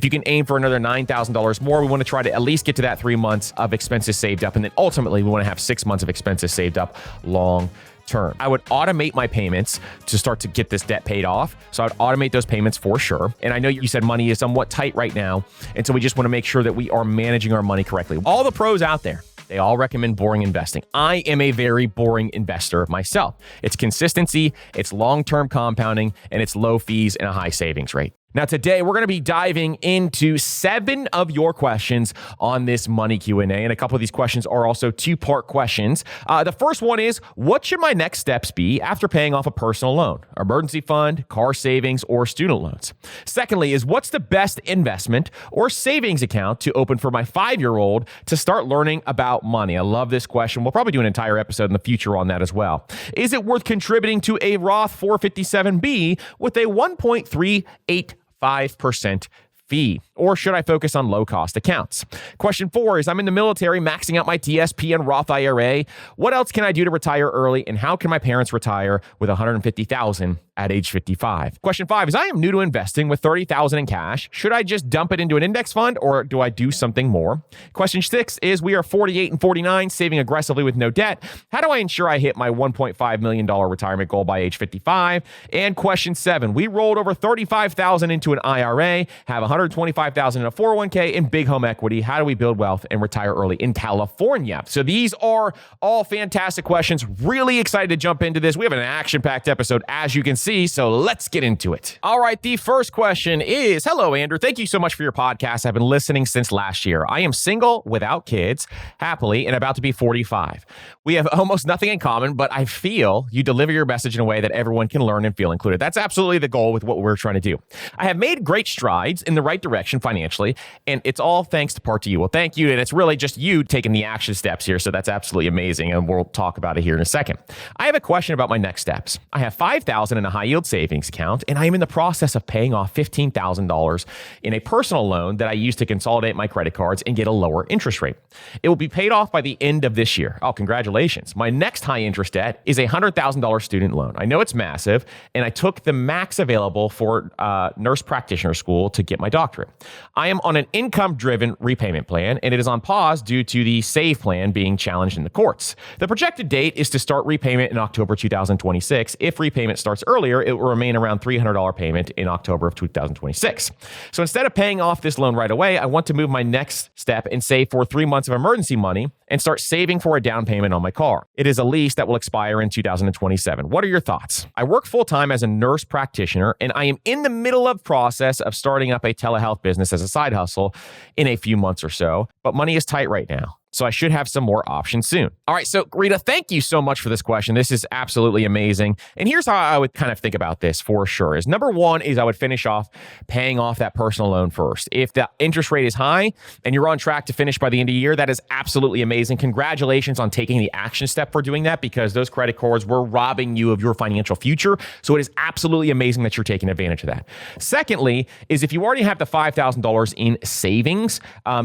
you can aim for another $9,000 more, we want to try to at least get to that 3 months of expenses saved up. And then ultimately, we want to have 6 months of expenses saved up long term. I would automate my payments to start to get this debt paid off. So I would automate those payments for sure. And I know you said money is somewhat tight right now. And so we just want to make sure that we are managing our money correctly. All the pros out there, they all recommend boring investing. I am a very boring investor myself. It's consistency, it's long-term compounding, and it's low fees and a high savings rate. Now, today, we're going to be diving into 7 of your questions on this money Q&A. And a couple of these questions are also 2-part questions. The first one is, what should my next steps be after paying off a personal loan, emergency fund, car savings, or student loans? Secondly is, what's the best investment or savings account to open for my 5-year-old to start learning about money? I love this question. We'll probably do an entire episode in the future on that as well. Is it worth contributing to a Roth 457B with a 1.385% fee? Or should I focus on low-cost accounts? Question 4 is, I'm in the military maxing out my TSP and Roth IRA. What else can I do to retire early? And how can my parents retire with $150,000 at age 55? Question 5 is, I am new to investing with $30,000 in cash. Should I just dump it into an index fund or do I do something more? Question 6 is, we are 48 and 49, saving aggressively with no debt. How do I ensure I hit my $1.5 million retirement goal by age 55? And question 7, we rolled over $35,000 into an IRA, have $125,000 in a 401k and big home equity. How do we build wealth and retire early in California? So these are all fantastic questions. Really excited to jump into this. We have an action-packed episode, as you can see, so let's get into it. All right, the first question is, hello, Andrew. Thank you so much for your podcast. I've been listening since last year. I am single, without kids, happily, and about to be 45. We have almost nothing in common, but I feel you deliver your message in a way that everyone can learn and feel included. That's absolutely the goal with what we're trying to do. I have made great strides in the right direction financially, and it's all thanks to part to you. Well, thank you, and it's really just you taking the action steps here, so that's absolutely amazing, and we'll talk about it here in a second. I have a question about my next steps. I have $5,000 in a high-yield savings account, and I am in the process of paying off $15,000 in a personal loan that I use to consolidate my credit cards and get a lower interest rate. It will be paid off by the end of this year. Oh, congratulations. My next high-interest debt is a $100,000 student loan. I know it's massive, and I took the max available for nurse practitioner school to get my doctorate. I am on an income-driven repayment plan, and it is on pause due to the SAVE plan being challenged in the courts. The projected date is to start repayment in October 2026. If repayment starts earlier, it will remain around $300 payment in October of 2026. So instead of paying off this loan right away, I want to move my next step and save for 3 months of emergency money and start saving for a down payment on my car. It is a lease that will expire in 2027. What are your thoughts? I work full-time as a nurse practitioner, and I am in the middle of process of starting up a telehealth business as a side hustle in a few months or so, but money is tight right now. So I should have some more options soon. All right, so Rita, thank you so much for this question. This is absolutely amazing. And here's how I would kind of think about this for sure. Is number one is I would finish off paying off that personal loan first. If the interest rate is high and you're on track to finish by the end of the year, that is absolutely amazing. Congratulations on taking the action step for doing that, because those credit cards were robbing you of your financial future. So it is absolutely amazing that you're taking advantage of that. Secondly, is if you already have the $5,000 in savings,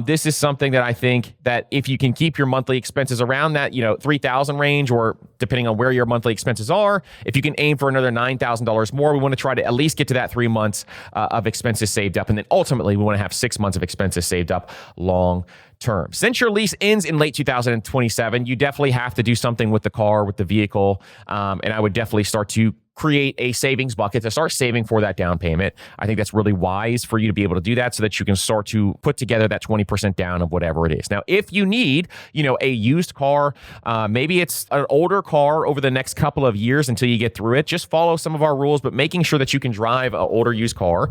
this is something that I think that if you can keep your monthly expenses around that, $3,000 range, or depending on where your monthly expenses are, if you can aim for another $9,000 more, we want to try to at least get to that 3 months of expenses saved up. And then ultimately, we want to have 6 months of expenses saved up long term. Since your lease ends in late 2027, you definitely have to do something with the car, with the vehicle. And I would definitely start to create a savings bucket to start saving for that down payment. I think that's really wise for you to be able to do that so that you can start to put together that 20% down of whatever it is. Now, if you need, a used car, maybe it's an older car over the next couple of years until you get through it, just follow some of our rules, but making sure that you can drive an older used car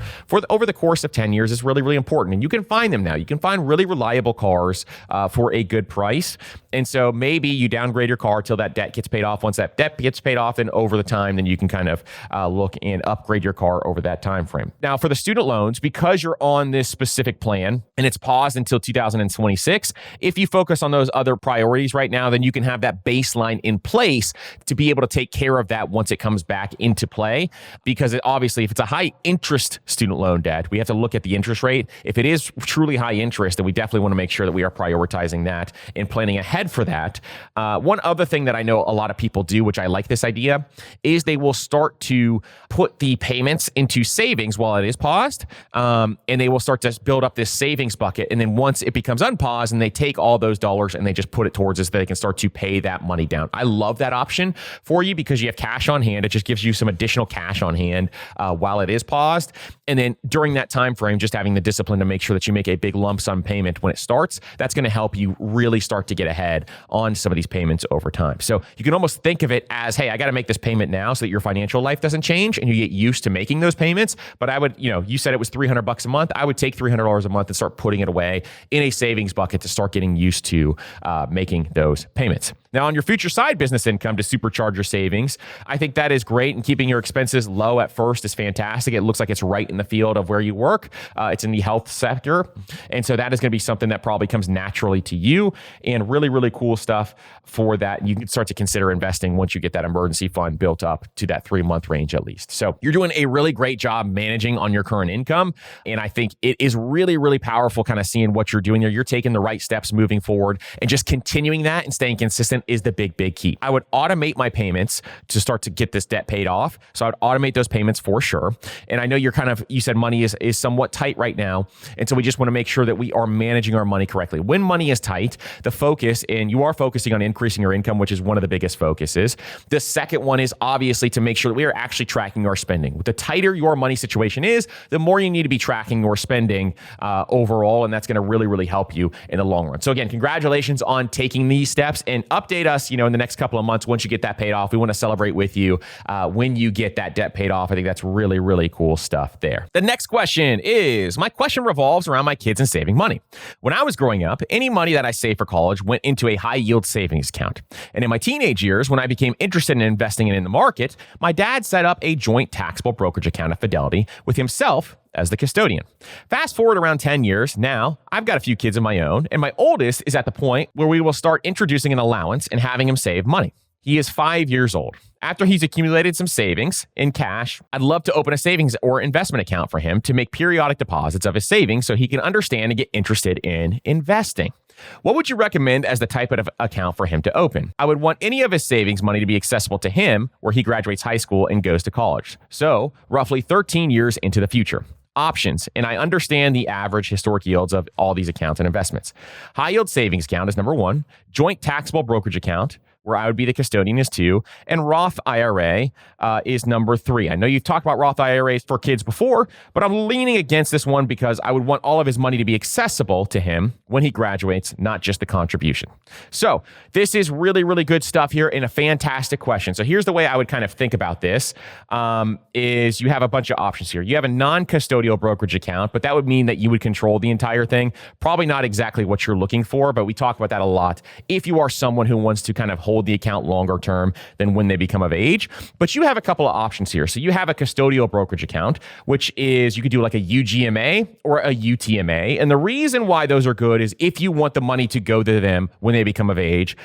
over the course of 10 years is really, really important. And you can find them now. You can find really reliable cars for a good price. And so maybe you downgrade your car till that debt gets paid off. Once that debt gets paid off, and over the time, then you can kind of look and upgrade your car over that time frame. Now, for the student loans, because you're on this specific plan and it's paused until 2026, if you focus on those other priorities right now, then you can have that baseline in place to be able to take care of that once it comes back into play. Because obviously, if it's a high interest student loan debt, we have to look at the interest rate. If it is truly high interest, then we definitely want to make sure that we are prioritizing that and planning ahead for that. One other thing that I know a lot of people do, which I like this idea, is they will start to put the payments into savings while it is paused. And they will start to build up this savings bucket. And then once it becomes unpaused, and they take all those dollars and they just put it towards us, so they can start to pay that money down. I love that option for you because you have cash on hand. It just gives you some additional cash on hand while it is paused. And then during that time frame, just having the discipline to make sure that you make a big lump sum payment when it starts, that's going to help you really start to get ahead on some of these payments over time. So you can almost think of it as, hey, I got to make this payment now so that your financial life doesn't change and you get used to making those payments. But I would, you said it was $300 a month. I would take $300 a month and start putting it away in a savings bucket to start getting used to making those payments. Now, on your future side business income to supercharge your savings, I think that is great. And keeping your expenses low at first is fantastic. It looks like it's right in the field of where you work. It's in the health sector. And so that is going to be something that probably comes naturally to you, and really, really cool stuff for that. You can start to consider investing once you get that emergency fund built up to that 3-month range at least. So you're doing a really great job managing on your current income. And I think it is really, really powerful kind of seeing what you're doing there. You're taking the right steps moving forward, and just continuing that and staying consistent is the big key. I would automate my payments to start to get this debt paid off. So I would automate those payments for sure. And I know you said money is somewhat tight right now. And so we just want to make sure that we are managing our money correctly. When money is tight, the focus, and you are focusing on increasing your income, which is one of the biggest focuses. The second one is obviously to make sure that we are actually tracking our spending. The tighter your money situation is, the more you need to be tracking your spending overall. And that's going to really, really help you in the long run. So again, congratulations on taking these steps, and update us, in the next couple of months once you get that paid off. We want to celebrate with you when you get that debt paid off. I think that's really, really cool stuff there. The next question is, my question revolves around my kids and saving money. When I was growing up, any money that I saved for college went into a high yield savings account. And in my teenage years, when I became interested in investing in the market, my dad set up a joint taxable brokerage account at Fidelity with himself as the custodian. Fast forward around 10 years, now I've got a few kids of my own, and my oldest is at the point where we will start introducing an allowance and having him save money. He is 5 years old. After he's accumulated some savings in cash, I'd love to open a savings or investment account for him to make periodic deposits of his savings so he can understand and get interested in investing. What would you recommend as the type of account for him to open? I would want any of his savings money to be accessible to him where he graduates high school and goes to college. So roughly 13 years into the future. Options, and I understand the average historic yields of all these accounts and investments. High yield savings account is number 1. Joint taxable brokerage account, where I would be the custodian, is 2. And Roth IRA is number 3. I know you've talked about Roth IRAs for kids before, but I'm leaning against this one because I would want all of his money to be accessible to him when he graduates, not just the contribution. So this is really, really good stuff here, and a fantastic question. So here's the way I would kind of think about this, is you have a bunch of options here. You have a non-custodial brokerage account, but that would mean that you would control the entire thing. Probably not exactly what you're looking for, but we talk about that a lot. If you are someone who wants to kind of hold the account longer term than when they become of age. But you have a couple of options here. So you have a custodial brokerage account, which is, you could do like a UGMA or a UTMA. And the reason why those are good is if you want the money to go to them when they become of age,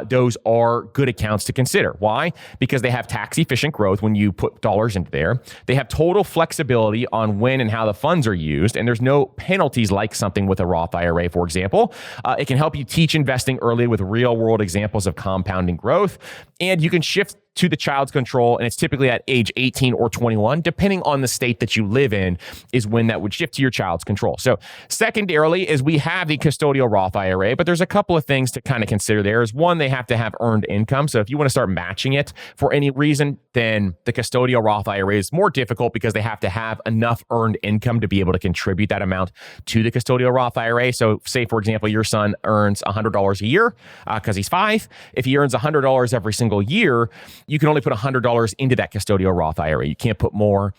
those are good accounts to consider. Why? Because they have tax efficient growth when you put dollars into there. They have total flexibility on when and how the funds are used. And there's no penalties like something with a Roth IRA, for example. It can help you teach investing early with real world examples of compounding growth. And you can shift to the child's control, and it's typically at age 18 or 21, depending on the state that you live in, is when that would shift to your child's control. So secondarily is we have the custodial Roth IRA, but there's a couple of things to kind of consider there. Is one, they have to have earned income. So if you want to start matching it for any reason, then the custodial Roth IRA is more difficult because they have to have enough earned income to be able to contribute that amount to the custodial Roth IRA. So say, for example, your son earns $100 a year because he's 5. If he earns $100 every single year, you can only put $100 into that custodial Roth IRA. You can't put more.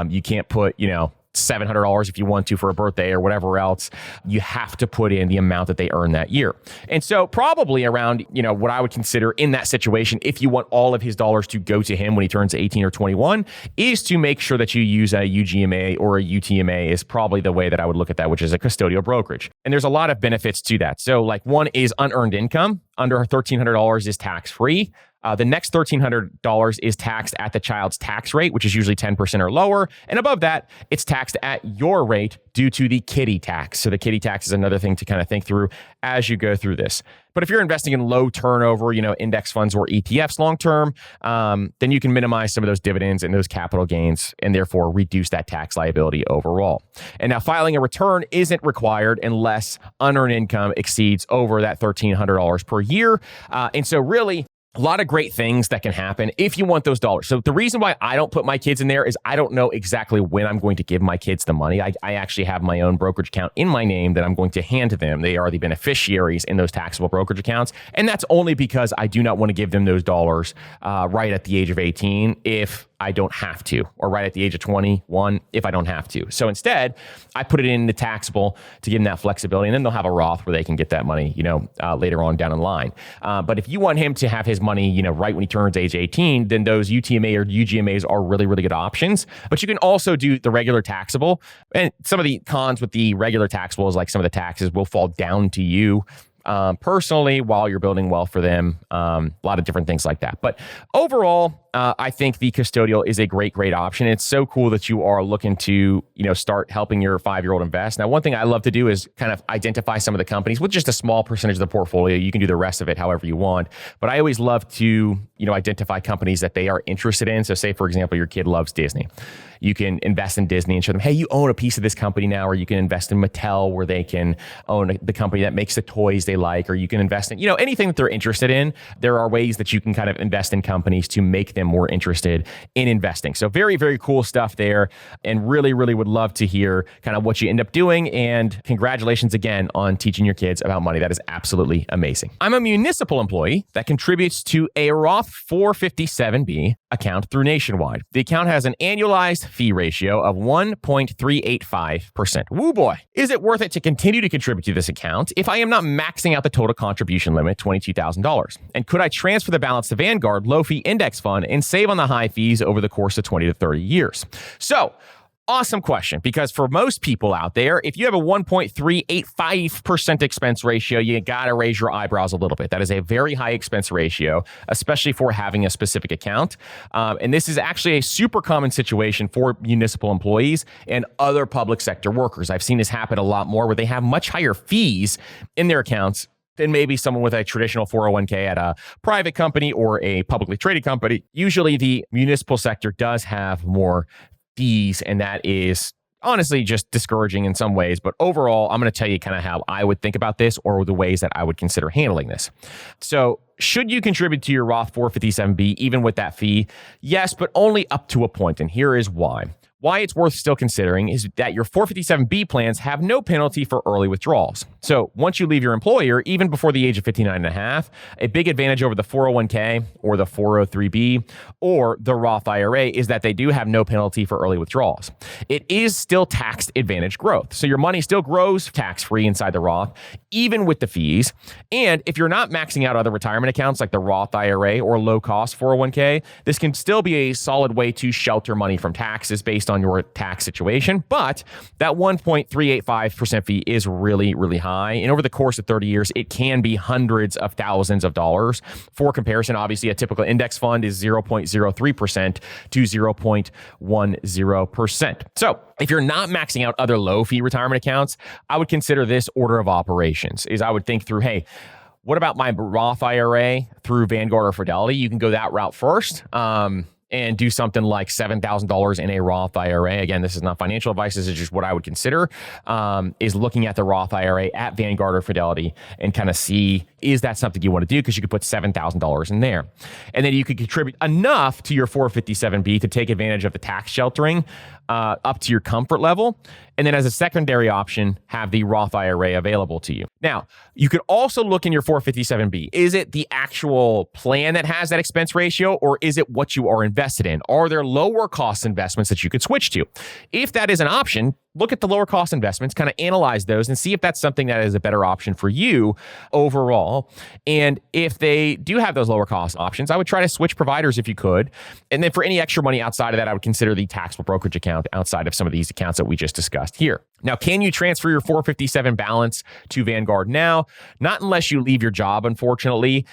You can't put, $700 if you want to for a birthday or whatever else. You have to put in the amount that they earn that year. And so probably around, what I would consider in that situation, if you want all of his dollars to go to him when he turns 18 or 21, is to make sure that you use a UGMA or a UTMA is probably the way that I would look at that, which is a custodial brokerage. And there's a lot of benefits to that. So like one is unearned income under $1,300 is tax-free. The next $1,300 is taxed at the child's tax rate, which is usually 10% or lower. And above that, it's taxed at your rate due to the kiddie tax. So the kiddie tax is another thing to kind of think through as you go through this. But if you're investing in low turnover, index funds or ETFs long-term, then you can minimize some of those dividends and those capital gains and therefore reduce that tax liability overall. And now filing a return isn't required unless unearned income exceeds over that $1,300 per year. And so really, a lot of great things that can happen if you want those dollars. So the reason why I don't put my kids in there is I don't know exactly when I'm going to give my kids the money. I actually have my own brokerage account in my name that I'm going to hand to them. They are the beneficiaries in those taxable brokerage accounts. And that's only because I do not want to give them those dollars right at the age of 18 if I don't have to, or right at the age of 21 if I don't have to. So instead, I put it in the taxable to give them that flexibility, and then they'll have a Roth where they can get that money, later on down the line. But if you want him to have his money, right when he turns age 18, then those UTMA or UGMAs are really, really good options. But you can also do the regular taxable. And some of the cons with the regular taxable is like some of the taxes will fall down to you personally while you're building wealth for them. A lot of different things like that. But overall, I think the custodial is a great, great option. It's so cool that you are looking to, start helping your 5-year-old invest. Now, one thing I love to do is kind of identify some of the companies with just a small percentage of the portfolio. You can do the rest of it however you want. But I always love to, identify companies that they are interested in. So say, for example, your kid loves Disney. You can invest in Disney and show them, hey, you own a piece of this company now, or you can invest in Mattel where they can own the company that makes the toys they like, or you can invest in, anything that they're interested in. There are ways that you can kind of invest in companies to make them more interested in investing. So very, very cool stuff there, and really, really would love to hear kind of what you end up doing. And congratulations again on teaching your kids about money. That is absolutely amazing. I'm a municipal employee that contributes to a Roth 457B account through Nationwide. The account has an annualized fee ratio of 1.385%. Woo boy. Is it worth it to continue to contribute to this account if I am not maxing out the total contribution limit, $22,000? And could I transfer the balance to Vanguard low-fee index fund and save on the high fees over the course of 20 to 30 years? So, awesome question, because for most people out there, if you have a 1.385% expense ratio, you got to raise your eyebrows a little bit. That is a very high expense ratio, especially for having a specific account. And this is actually a super common situation for municipal employees and other public sector workers. I've seen this happen a lot more where they have much higher fees in their accounts than maybe someone with a traditional 401k at a private company or a publicly traded company. Usually the municipal sector does have more fees, and that is honestly just discouraging in some ways. But overall, I'm going to tell you kind of how I would think about this, or the ways that I would consider handling this. So should you contribute to your Roth 457B even with that fee? Yes, but only up to a point. And here is why. Why it's worth still considering is that your 457B plans have no penalty for early withdrawals. So once you leave your employer, even before the age of 59 and a half, a big advantage over the 401k or the 403B or the Roth IRA is that they do have no penalty for early withdrawals. It is still tax advantage growth. So your money still grows tax-free inside the Roth, even with the fees. And if you're not maxing out other retirement accounts like the Roth IRA or low-cost 401k, this can still be a solid way to shelter money from taxes based on your tax situation. But that 1.385% fee is really, really high. And over the course of 30 years, it can be hundreds of thousands of dollars. For comparison, obviously, a typical index fund is 0.03% to 0.10%. So if you're not maxing out other low fee retirement accounts, I would consider this order of operations. Is I would think through, hey, what about my Roth IRA through Vanguard or Fidelity? You can go that route first. And do something like $7,000 in a Roth IRA. Again, this is not financial advice. This is just what I would consider, is looking at the Roth IRA at Vanguard or Fidelity and kind of see, is that something you want to do? Because you could put $7,000 in there. And then you could contribute enough to your 457B to take advantage of the tax sheltering up to your comfort level. And then as a secondary option, have the Roth IRA available to you. Now, you could also look in your 457B. Is it the actual plan that has that expense ratio, or is it what you are invested in? Are there lower cost investments that you could switch to? If that is an option, look at the lower cost investments, kind of analyze those and see if that's something that is a better option for you overall. And if they do have those lower cost options, I would try to switch providers if you could. And then for any extra money outside of that, I would consider the taxable brokerage account outside of some of these accounts that we just discussed here. Now, can you transfer your 457 balance to Vanguard now? Not unless you leave your job, unfortunately,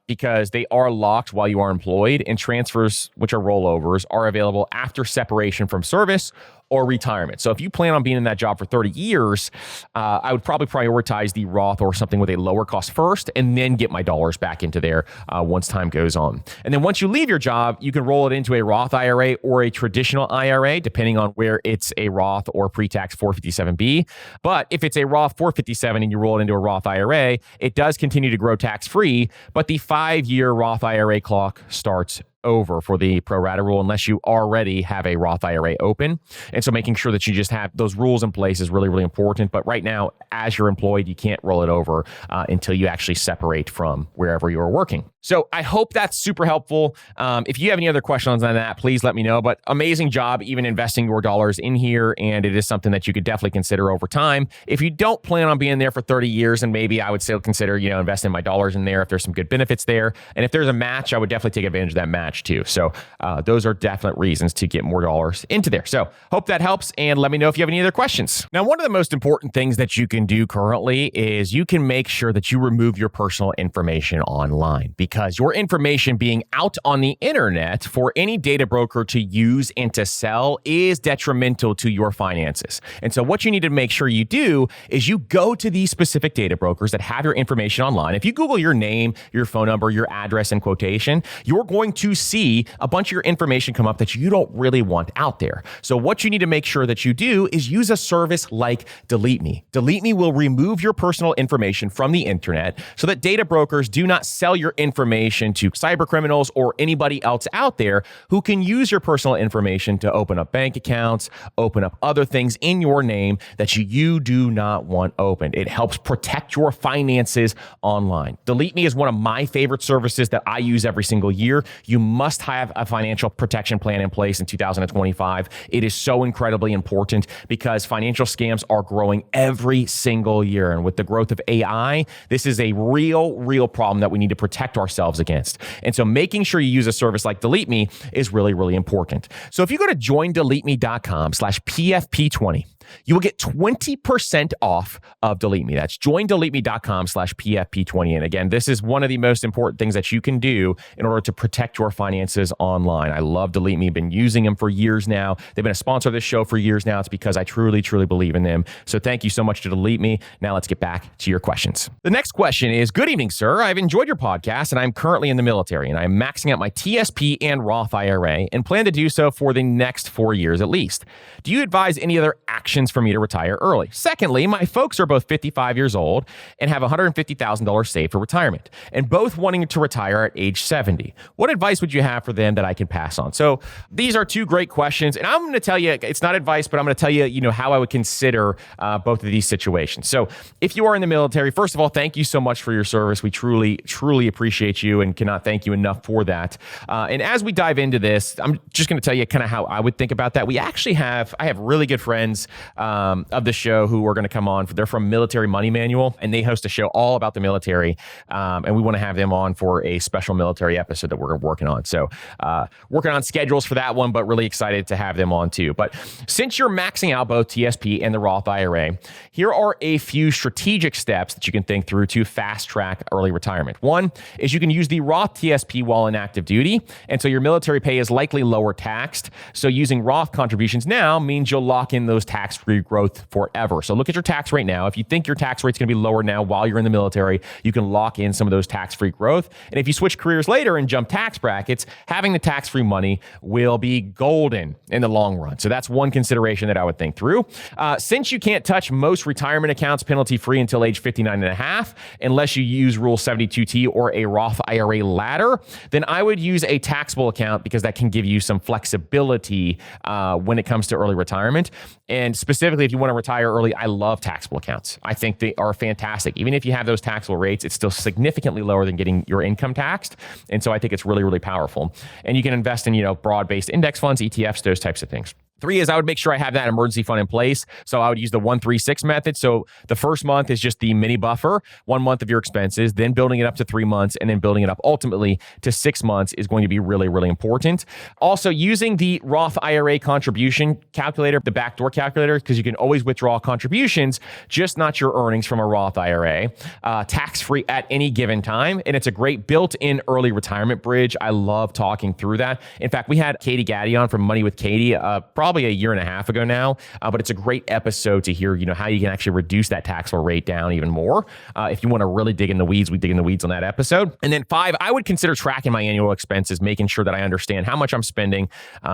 because they are locked while you are employed, and transfers, which are rollovers, are available after separation from service or retirement. So if you plan on being in that job for 30 years, I would probably prioritize the Roth or something with a lower cost first, and then get my dollars back into there once time goes on. And then once you leave your job, you can roll it into a Roth IRA or a traditional IRA, depending on where it's a Roth or pre-tax 457B. But if it's a Roth 457 and you roll it into a Roth IRA, it does continue to grow tax-free, but the 5-year Roth IRA clock starts over for the pro rata rule unless you already have a Roth IRA open. And so making sure that you just have those rules in place is really, really important. But right now, as you're employed, you can't roll it over until you actually separate from wherever you're working. So I hope that's super helpful. If you have any other questions on that, please let me know. But amazing job even investing your dollars in here. And it is something that you could definitely consider over time. If you don't plan on being there for 30 years, and maybe I would still consider, investing my dollars in there if there's some good benefits there. And if there's a match, I would definitely take advantage of that match too. So those are definite reasons to get more dollars into there. So hope that helps, and let me know if you have any other questions. Now, one of the most important things that you can do currently is you can make sure that you remove your personal information online, because your information being out on the internet for any data broker to use and to sell is detrimental to your finances. And so what you need to make sure you do is you go to these specific data brokers that have your information online. If you Google your name, your phone number, your address, and quotation, you're going to see a bunch of your information come up that you don't really want out there. So what you need to make sure that you do is use a service like Delete Me. Delete Me will remove your personal information from the internet so that data brokers do not sell your information to cyber criminals or anybody else out there who can use your personal information to open up bank accounts, open up other things in your name that you do not want opened. It helps protect your finances online. Delete Me is one of my favorite services that I use every single year. You must have a financial protection plan in place in 2025. It is so incredibly important because financial scams are growing every single year. And with the growth of AI, this is a real problem that we need to protect ourselves against. And so making sure you use a service like Delete Me is really, really important. So if you go to joindeleteme.com/PFP20, you will get 20% off of Delete Me. That's joindeleteme.com/PFP20. And again, this is one of the most important things that you can do in order to protect your finances online. I love Delete Me. I've been using them for years now. They've been a sponsor of this show for years now. It's because I truly, truly believe in them. So thank you so much to Delete Me. Now let's get back to your questions. The next question is, good evening, sir. I've enjoyed your podcast and I'm currently in the military and I'm maxing out my TSP and Roth IRA and plan to do so for the next 4 years at least. Do you advise any other actions for me to retire early? Secondly, my folks are both 55 years old and have $150,000 saved for retirement and both wanting to retire at age 70. What advice would you have for them that I can pass on? So these are two great questions, and I'm going to tell you, it's not advice, but I'm going to tell you, how I would consider both of these situations. So if you are in the military, first of all, thank you so much for your service. We truly, truly appreciate you and cannot thank you enough for that. And as we dive into this, I'm just going to tell you kind of how I would think about that. I have really good friends of the show who are going to come on. They're from Military Money Manual, and they host a show all about the military. And we want to have them on for a special military episode that we're working on. So working on schedules for that one, but really excited to have them on too. But since you're maxing out both TSP and the Roth IRA, here are a few strategic steps that you can think through to fast track early retirement. One is you can use the Roth TSP while in active duty. And so your military pay is likely lower taxed. So using Roth contributions now means you'll lock in those tax-free growth forever. So look at your tax rate now. If you think your tax rate's going to be lower now while you're in the military, you can lock in some of those tax-free growth. And if you switch careers later and jump tax brackets, having the tax-free money will be golden in the long run. So that's one consideration that I would think through. Since you can't touch most retirement accounts penalty-free until age 59 and a half, unless you use Rule 72T or a Roth IRA ladder, then I would use a taxable account because that can give you some flexibility when it comes to early retirement. And specifically, if you want to retire early, I love taxable accounts. I think they are fantastic. Even if you have those taxable rates, it's still significantly lower than getting your income taxed. And so I think it's really, really powerful. And you can invest in, broad-based index funds, ETFs, those types of things. Three is I would make sure I have that emergency fund in place. So I would use the 1-3-6 method. So the first month is just the mini buffer, 1 month of your expenses, then building it up to 3 months, and then building it up ultimately to 6 months is going to be really, really important. Also, using the Roth IRA contribution calculator, the backdoor calculator, because you can always withdraw contributions, just not your earnings from a Roth IRA, tax-free at any given time. And it's a great built-in early retirement bridge. I love talking through that. In fact, we had Katie Gaddy on from Money with Katie, probably a year and a half ago now, but it's a great episode to hear, how you can actually reduce that taxable rate down even more. If you want to really dig in the weeds, we dig in the weeds on that episode. And then 5, I would consider tracking my annual expenses, making sure that I understand how much I'm spending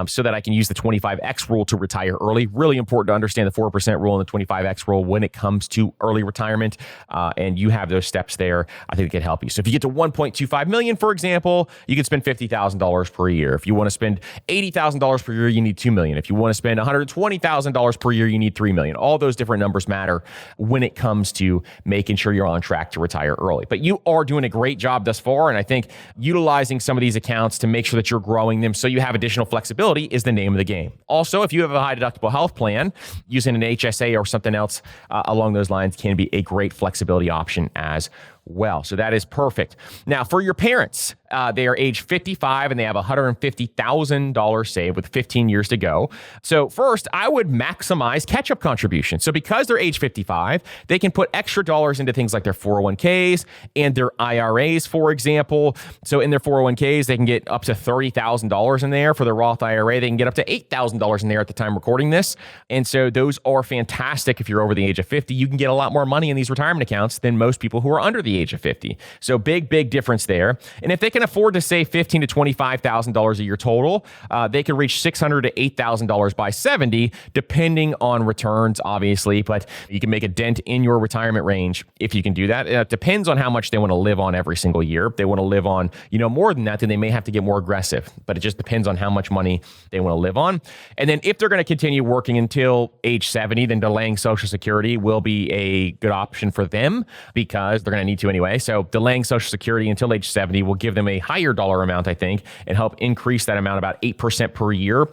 so that I can use the 25X rule to retire early. Really important to understand the 4% rule and the 25X rule when it comes to early retirement. And you have those steps there. I think it can help you. So if you get to 1.25 million, for example, you can spend $50,000 per year. If you want to spend $80,000 per year, you need $2 million. If you want to spend $120,000 per year, you need $3 million. All those different numbers matter when it comes to making sure you're on track to retire early. But you are doing a great job thus far. And I think utilizing some of these accounts to make sure that you're growing them so you have additional flexibility is the name of the game. Also, if you have a high deductible health plan, using an HSA or something else along those lines can be a great flexibility option as well. So that is perfect. Now, for your parents, they are age 55 and they have $150,000 saved with 15 years to go. So first, I would maximize catch-up contribution. So because they're age 55, they can put extra dollars into things like their 401ks and their IRAs, for example. So in their 401ks, they can get up to $30,000 in there. For the Roth IRA, they can get up to $8,000 in there at the time recording this. And so those are fantastic. If you're over the age of 50, you can get a lot more money in these retirement accounts than most people who are under the age of 50. So big difference there. And if they can afford to save $15,000 to $25,000 a year total, they can reach $600,000 to $8,000 by 70, depending on returns, obviously. But you can make a dent in your retirement range if you can do that. It depends on how much they want to live on every single year. If they want to live on, more than that, then they may have to get more aggressive. But it just depends on how much money they want to live on. And then if they're going to continue working until age 70, then delaying Social Security will be a good option for them because they're going to need to anyway. So delaying Social Security until age 70 will give them a higher dollar amount, I think, and help increase that amount about 8% per year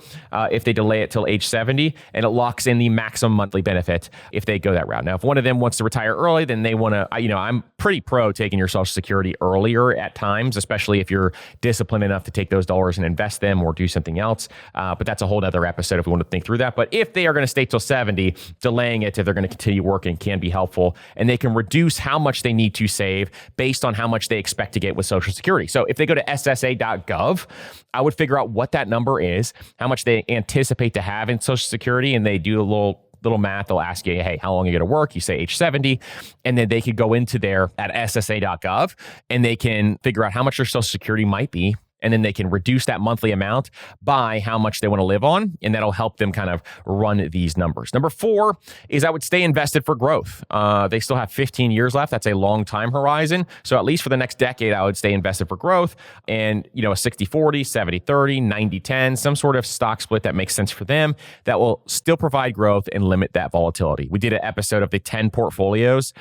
if they delay it till age 70, and it locks in the maximum monthly benefit if they go that route. Now, if one of them wants to retire early, then they want to, I'm pretty pro taking your Social Security earlier at times, especially if you're disciplined enough to take those dollars and invest them or do something else. But that's a whole other episode if we want to think through that. But if they are going to stay till 70, delaying it if they're going to continue working can be helpful, and they can reduce how much they need to save based on how much they expect to get with Social Security. So if they go to ssa.gov, I would figure out what that number is, how much they anticipate to have in Social Security, and they do a little math. They'll ask you, hey, how long are you going to work? You say age 70, and then they could go into there at ssa.gov and they can figure out how much their Social Security might be. And then they can reduce that monthly amount by how much they want to live on. And that'll help them kind of run these numbers. Number 4 is I would stay invested for growth. They still have 15 years left. That's a long time horizon. So at least for the next decade, I would stay invested for growth. And, a 60-40, 70-30, 90-10, some sort of stock split that makes sense for them that will still provide growth and limit that volatility. We did an episode of the 10 portfolios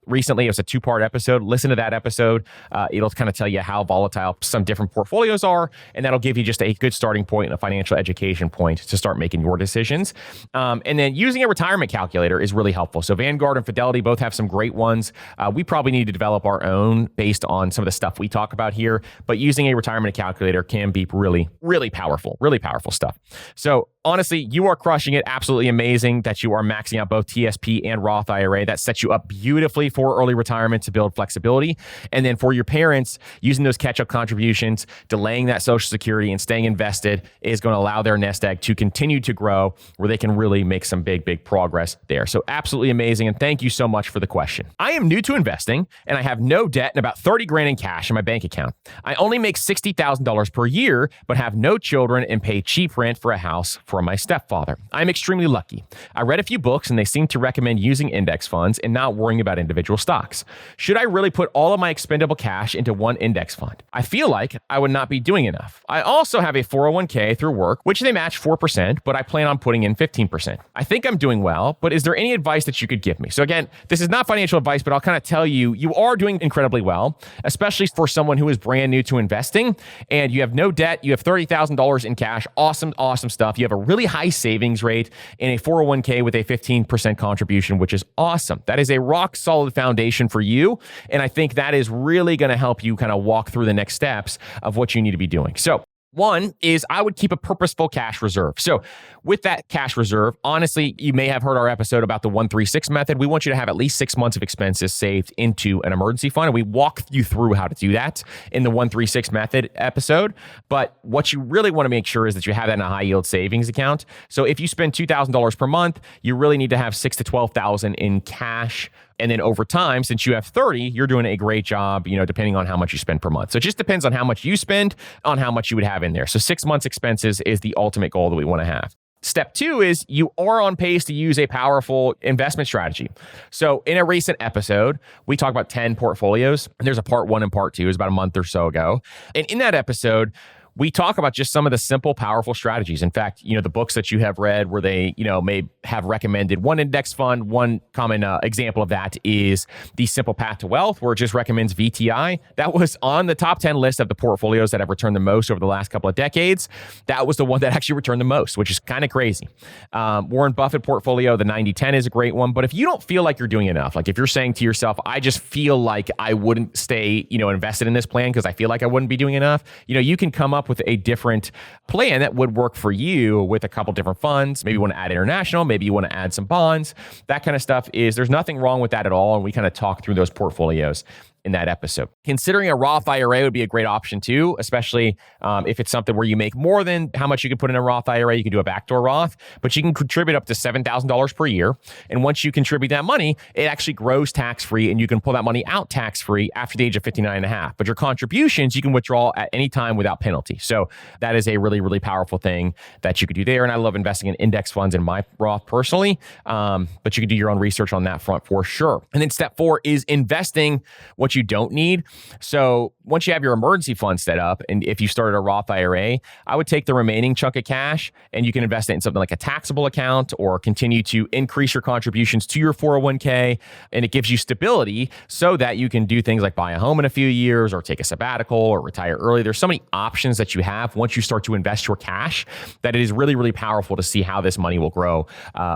recently. It was a 2-part episode. Listen to that episode. It'll kind of tell you how volatile some different portfolios are, and that'll give you just a good starting point and a financial education point to start making your decisions. And then using a retirement calculator is really helpful. So Vanguard and Fidelity both have some great ones. We probably need to develop our own based on some of the stuff we talk about here, but using a retirement calculator can be really powerful stuff. So honestly, you are crushing it. Absolutely amazing that you are maxing out both TSP and Roth IRA. That sets you up beautifully for early retirement to build flexibility. And then for your parents, using those catch-up contributions, delaying that Social Security and staying invested is going to allow their nest egg to continue to grow where they can really make some big progress there. So absolutely amazing. And thank you so much for the question. I am new to investing and I have no debt and about 30 grand in cash in my bank account. I only make $60,000 per year, but have no children and pay cheap rent for a house for my stepfather. I'm extremely lucky. I read a few books and they seem to recommend using index funds and not worrying about individual stocks. Should I really put all of my expendable cash into one index fund? I feel like I I would not be doing enough. I also have a 401k through work, which they match 4%, but I plan on putting in 15%. I think I'm doing well, but is there any advice that you could give me? So again, this is not financial advice, but I'll kind of tell you, you are doing incredibly well, especially for someone who is brand new to investing and you have no debt, you have $30,000 in cash. Awesome, awesome stuff. You have a really high savings rate in a 401k with a 15% contribution, which is awesome. That is a rock solid foundation for you. And I think that is really going to help you kind of walk through the next steps of what you need to be doing. So one is I would keep a purposeful cash reserve. So with that cash reserve, honestly, you may have heard our episode about the 136 method. We want you to have at least 6 months of expenses saved into an emergency fund. And we walk you through how to do that in the 136 method episode. But what you really want to make sure is that you have that in a high yield savings account. So if you spend $2,000 per month, you really need to have $6,000 to $12,000 in cash. And then over time, since you have 30, you're doing a great job, depending on how much you spend per month. So it just depends on how much you spend, on how much you would have in there. So 6 months expenses is the ultimate goal that we want to have. Step two is you are on pace to use a powerful investment strategy. So in a recent episode, we talked about 10 portfolios. And there's a part 1 and part 2. It was about a month or so ago. And in that episode, we talk about just some of the simple, powerful strategies. In fact, the books that you have read where they, may have recommended one index fund. One common example of that is the Simple Path to Wealth, where it just recommends VTI. That was on the top 10 list of the portfolios that have returned the most over the last couple of decades. That was the one that actually returned the most, which is kind of crazy. Warren Buffett portfolio, the 90-10 is a great one. But if you don't feel like you're doing enough, like if you're saying to yourself, I just feel like I wouldn't stay, invested in this plan because I feel like I wouldn't be doing enough, you can come up with a different plan that would work for you with a couple different funds. Maybe you want to add international, maybe you want to add some bonds. That kind of stuff there's nothing wrong with that at all. And we kind of talk through those portfolios in that episode. Considering a Roth IRA would be a great option too, especially if it's something where you make more than how much you can put in a Roth IRA. You can do a backdoor Roth, but you can contribute up to $7,000 per year. And once you contribute that money, it actually grows tax-free and you can pull that money out tax-free after the age of 59 and a half. But your contributions, you can withdraw at any time without penalty. So that is a really, really powerful thing that you could do there. And I love investing in index funds in my Roth personally, but you can do your own research on that front for sure. And then step 4 is investing what you don't need. So once you have your emergency fund set up, and if you started a Roth IRA, I would take the remaining chunk of cash and you can invest it in something like a taxable account or continue to increase your contributions to your 401k. And it gives you stability so that you can do things like buy a home in a few years or take a sabbatical or retire early. There's so many options that you have once you start to invest your cash that it is really, really powerful to see how this money will grow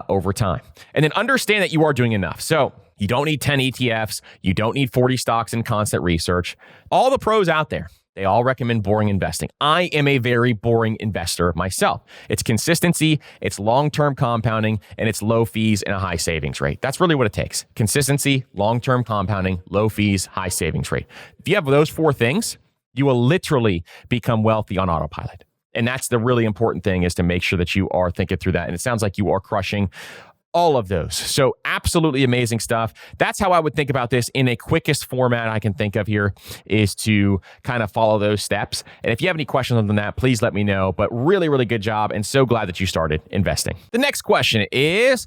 over time. And then understand that you are doing enough. So you don't need 10 ETFs. You don't need 40 stocks and constant research. All the pros out there, they all recommend boring investing. I am a very boring investor myself. It's consistency, it's long-term compounding, and it's low fees and a high savings rate. That's really what it takes. Consistency, long-term compounding, low fees, high savings rate. If you have those 4 things, you will literally become wealthy on autopilot. And that's the really important thing, is to make sure that you are thinking through that. And it sounds like you are crushing all of those. So absolutely amazing stuff. That's how I would think about this in a quickest format I can think of here, is to kind of follow those steps. And if you have any questions on that, please let me know. But really, really good job. And so glad that you started investing. The next question is,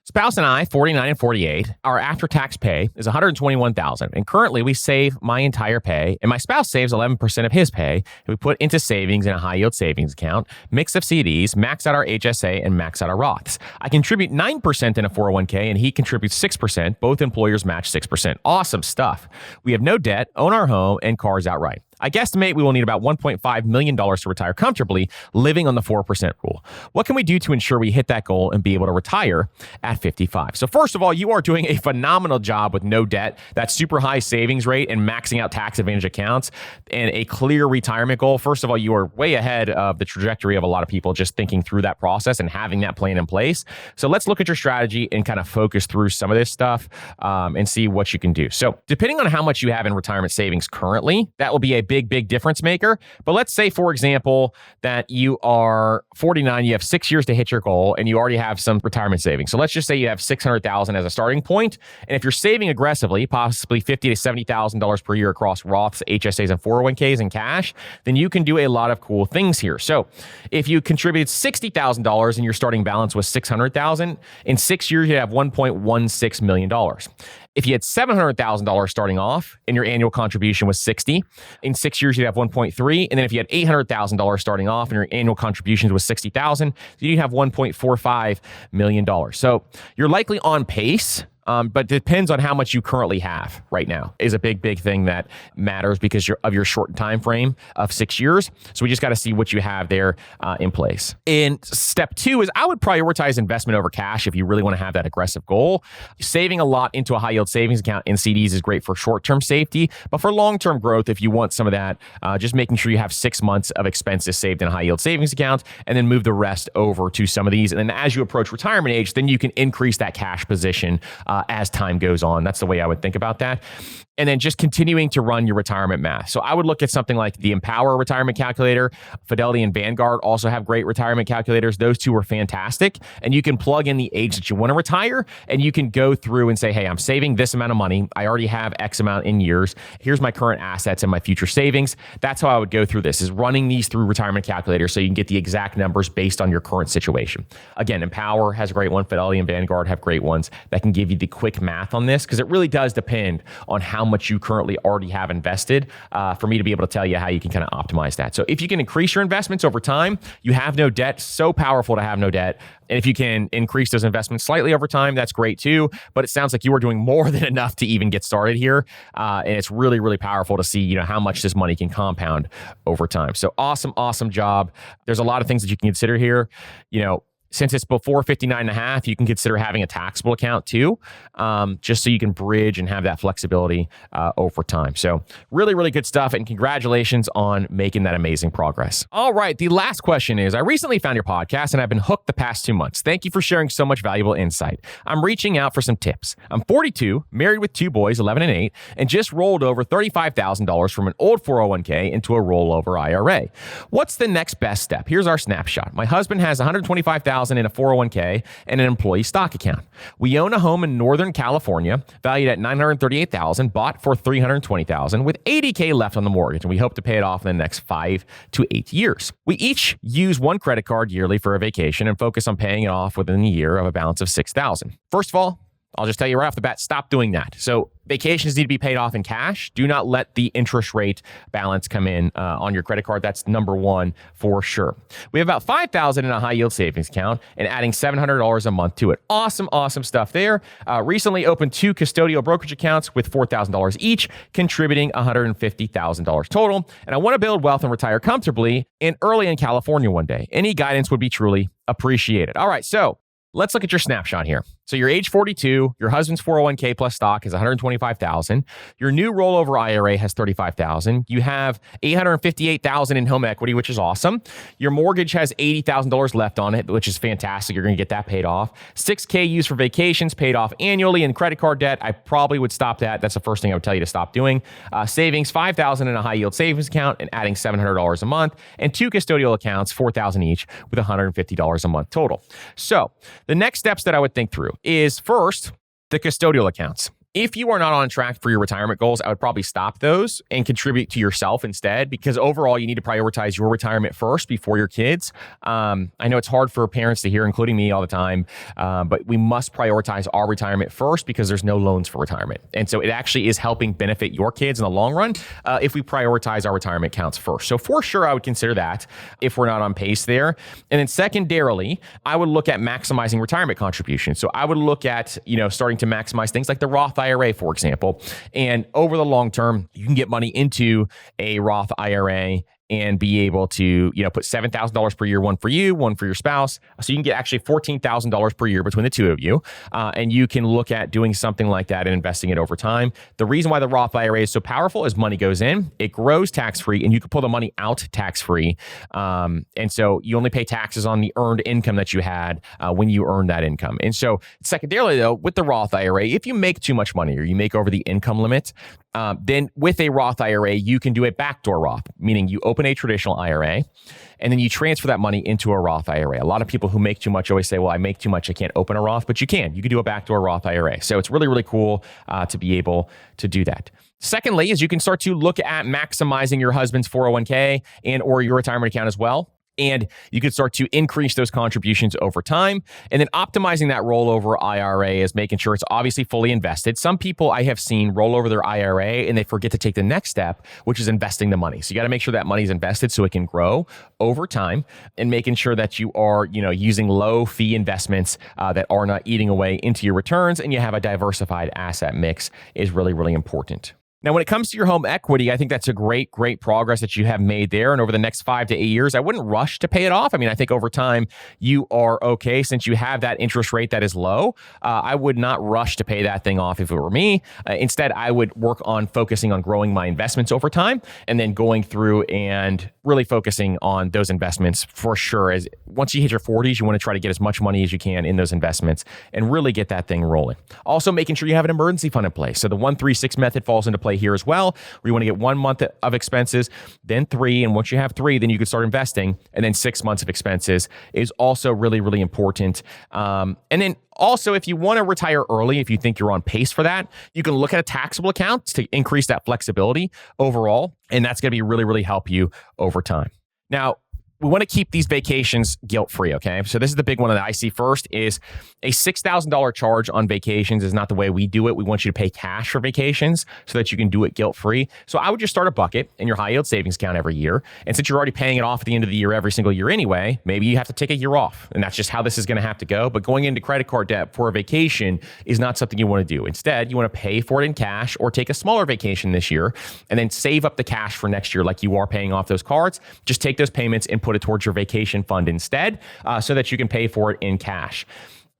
spouse and I, 49 and 48, our after-tax pay is $121,000. And currently we save my entire pay, and my spouse saves 11% of his pay. And we put into savings in a high-yield savings account, mix of CDs, max out our HSA, and max out our Roths. I contribute 9% in a 401k, and he contributes 6%. Both employers match 6%. Awesome stuff. We have no debt, own our home, and cars outright. I guesstimate we will need about $1.5 million to retire comfortably, living on the 4% rule. What can we do to ensure we hit that goal and be able to retire at 55? So first of all, you are doing a phenomenal job with no debt, that super high savings rate, and maxing out tax advantage accounts, and a clear retirement goal. First of all, you are way ahead of the trajectory of a lot of people just thinking through that process and having that plan in place. So let's look at your strategy and kind of focus through some of this stuff and see what you can do. So depending on how much you have in retirement savings currently, that will be a big difference maker. But let's say, for example, that you are 49, you have 6 years to hit your goal, and you already have some retirement savings. So let's just say you have $600,000 as a starting point. And if you're saving aggressively, possibly $50,000 to $70,000 per year across Roths, HSAs, and 401ks in cash, then you can do a lot of cool things here. So if you contributed $60,000 and your starting balance was $600,000, in 6 years, you have $1.16 million. If you had $700,000 starting off and your annual contribution was 60, in 6 years you'd have 1.3. And then if you had $800,000 starting off and your annual contributions was 60,000, you'd have $1.45 million. So you're likely on pace. But it depends on how much you currently have right now is a big thing that matters because of your short time frame of 6 years. So we just got to see what you have there in place. And step 2 is I would prioritize investment over cash if you really want to have that aggressive goal. Saving a lot into a high yield savings account in CDs is great for short-term safety, but for long-term growth, if you want some of that, just making sure you have 6 months of expenses saved in a high yield savings account and then move the rest over to some of these. And then as you approach retirement age, then you can increase that cash position as time goes on. That's the way I would think about that. And then just continuing to run your retirement math. So I would look at something like the Empower retirement calculator. Fidelity and Vanguard also have great retirement calculators. Those two are fantastic. And you can plug in the age that you want to retire and you can go through and say, hey, I'm saving this amount of money. I already have X amount in years. Here's my current assets and my future savings. That's how I would go through this, is running these through retirement calculators so you can get the exact numbers based on your current situation. Again, Empower has a great one. Fidelity and Vanguard have great ones that can give you the quick math on this because it really does depend on how much you currently already have invested for me to be able to tell you how you can kind of optimize that. So if you can increase your investments over time, you have no debt. So powerful to have no debt. And if you can increase those investments slightly over time, that's great too. But it sounds like you are doing more than enough to even get started here. And it's really powerful to see, how much this money can compound over time. So awesome job. There's a lot of things that you can consider here. Since it's before 59.5, you can consider having a taxable account too, just so you can bridge and have that flexibility over time. So really good stuff. And congratulations on making that amazing progress. All right. The last question is, I recently found your podcast and I've been hooked the past 2 months. Thank you for sharing so much valuable insight. I'm reaching out for some tips. I'm 42, married with 2 boys, 11 and 8, and just rolled over $35,000 from an old 401k into a rollover IRA. What's the next best step? Here's our snapshot. My husband has $125,000 in a 401k and an employee stock account. We own a home in Northern California, valued at $938,000, bought for $320,000, with $80K left on the mortgage, and we hope to pay it off in the next 5 to 8 years. We each use one credit card yearly for a vacation and focus on paying it off within a year of a balance of $6,000. First of all, I'll just tell you right off the bat, stop doing that. So vacations need to be paid off in cash. Do not let the interest rate balance come in on your credit card. That's number one for sure. We have about $5,000 in a high yield savings account and adding $700 a month to it. Awesome stuff there. Recently opened 2 custodial brokerage accounts with $4,000 each, contributing $150,000 total. And I want to build wealth and retire comfortably and early in California one day. Any guidance would be truly appreciated. All right, so let's look at your snapshot here. So you're age 42, your husband's 401k plus stock is $125,000. Your new rollover IRA has $35,000. You have $858,000 in home equity, which is awesome. Your mortgage has $80,000 left on it, which is fantastic. You're going to get that paid off. $6K used for vacations, paid off annually, and credit card debt. I probably would stop that. That's the first thing I would tell you to stop doing. Savings, $5,000 in a high yield savings account and adding $700 a month, and 2 custodial accounts, $4,000 each, with $150 a month total. So the next steps that I would think through is first, the custodial accounts. If you are not on track for your retirement goals, I would probably stop those and contribute to yourself instead, because overall you need to prioritize your retirement first before your kids. I know it's hard for parents to hear, including me all the time, but we must prioritize our retirement first because there's no loans for retirement. And so it actually is helping benefit your kids in the long run if we prioritize our retirement accounts first. So for sure, I would consider that if we're not on pace there. And then secondarily, I would look at maximizing retirement contributions. So I would look at, starting to maximize things like the Roth IRA, for example. And over the long term, you can get money into a Roth IRA and be able to, put $7,000 per year, one for you, one for your spouse. So you can get actually $14,000 per year between the two of you. And you can look at doing something like that and investing it over time. The reason why the Roth IRA is so powerful is money goes in, it grows tax-free, and you can pull the money out tax-free. And so you only pay taxes on the earned income that you had when you earn that income. And so secondarily though, with the Roth IRA, if you make too much money or you make over the income limit, then with a Roth IRA, you can do a backdoor Roth, meaning you open a traditional IRA and then you transfer that money into a Roth IRA. A lot of people who make too much always say, well, I make too much, I can't open a Roth, but you can. You can do a backdoor Roth IRA. So it's really cool to be able to do that. Secondly, is you can start to look at maximizing your husband's 401k and or your retirement account as well. And you could start to increase those contributions over time. And then optimizing that rollover IRA is making sure it's obviously fully invested. Some people I have seen roll over their IRA and they forget to take the next step, which is investing the money. So you got to make sure that money is invested so it can grow over time, and making sure that you are, using low fee investments that are not eating away into your returns, and you have a diversified asset mix is really, really important. Now, when it comes to your home equity, I think that's a great progress that you have made there. And over the next 5 to 8 years, I wouldn't rush to pay it off. I mean, I think over time you are okay since you have that interest rate that is low. I would not rush to pay that thing off if it were me. Instead, I would work on focusing on growing my investments over time, and then going through and really focusing on those investments for sure. As once you hit your 40s, you want to try to get as much money as you can in those investments and really get that thing rolling. Also, making sure you have an emergency fund in place. So the 1-3-6 method falls into play here as well, where you want to get 1 month of expenses, then 3. And once you have 3, then you can start investing. And then 6 months of expenses is also really, really important. And then also, if you want to retire early, if you think you're on pace for that, you can look at a taxable account to increase that flexibility overall. And that's going to be really, really help you over time. Now, we want to keep these vacations guilt-free, okay? So this is the big one that I see first is a $6,000 charge on vacations is not the way we do it. We want you to pay cash for vacations so that you can do it guilt-free. So I would just start a bucket in your high-yield savings account every year. And since you're already paying it off at the end of the year every single year anyway, maybe you have to take a year off. And that's just how this is going to have to go. But going into credit card debt for a vacation is not something you want to do. Instead, you want to pay for it in cash or take a smaller vacation this year and then save up the cash for next year like you are paying off those cards. Just take those payments and put it towards your vacation fund instead, so that you can pay for it in cash.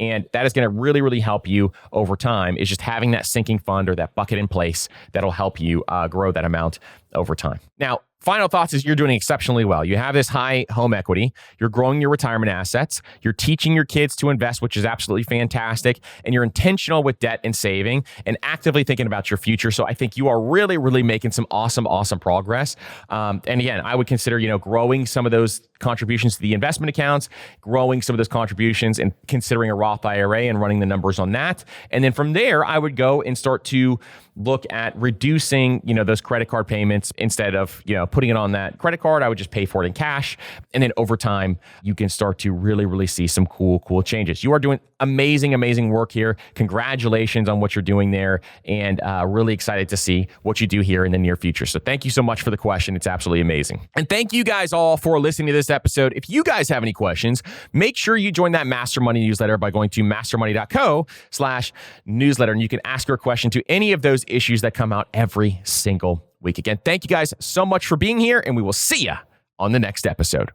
And that is going to really, really help you over time, is just having that sinking fund or that bucket in place that'll help you grow that amount over time. Now, final thoughts is you're doing exceptionally well. You have this high home equity. You're growing your retirement assets. You're teaching your kids to invest, which is absolutely fantastic. And you're intentional with debt and saving and actively thinking about your future. So I think you are really, really making some awesome progress. And again, I would consider, growing some of those contributions to the investment accounts, growing some of those contributions and considering a Roth IRA and running the numbers on that. And then from there, I would go and start to look at reducing, those credit card payments. Instead of, putting it on that credit card, I would just pay for it in cash. And then over time, you can start to really, really see some cool changes. You are doing amazing work here. Congratulations on what you're doing there, and really excited to see what you do here in the near future. So thank you so much for the question. It's absolutely amazing. And thank you guys all for listening to this episode. If you guys have any questions, make sure you join that Master Money newsletter by going to mastermoney.co/newsletter. And you can ask your question to any of those issues that come out every single week. Again, thank you guys so much for being here, and we will see you on the next episode.